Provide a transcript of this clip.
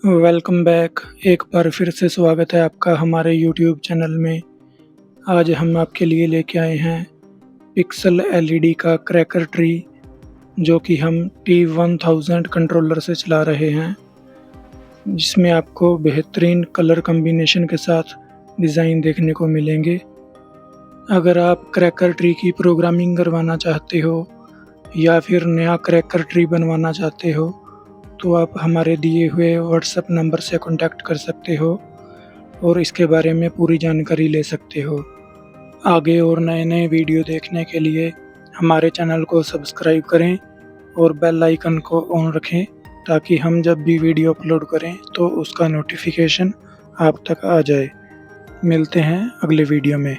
Welcome back. एक बार फिर से स्वागत है आपका हमारे यूट्यूब चैनल में। आज हम आपके लिए लेके आए हैं पिक्सल एलईडी का क्रैकर ट्री, जो कि हम T1000 कंट्रोलर से चला रहे हैं, जिसमें आपको बेहतरीन कलर कॉम्बिनेशन के साथ डिज़ाइन देखने को मिलेंगे। अगर आप क्रैकर ट्री की प्रोग्रामिंग करवाना चाहते हो या फिर नया क्रैकर ट्री बनवाना चाहते हो तो आप हमारे दिए हुए व्हाट्सएप नंबर से कॉन्टैक्ट कर सकते हो और इसके बारे में पूरी जानकारी ले सकते हो। आगे और नए नए वीडियो देखने के लिए हमारे चैनल को सब्सक्राइब करें और बेल आइकन को ऑन रखें, ताकि हम जब भी वीडियो अपलोड करें तो उसका नोटिफिकेशन आप तक आ जाए। मिलते हैं अगले वीडियो में।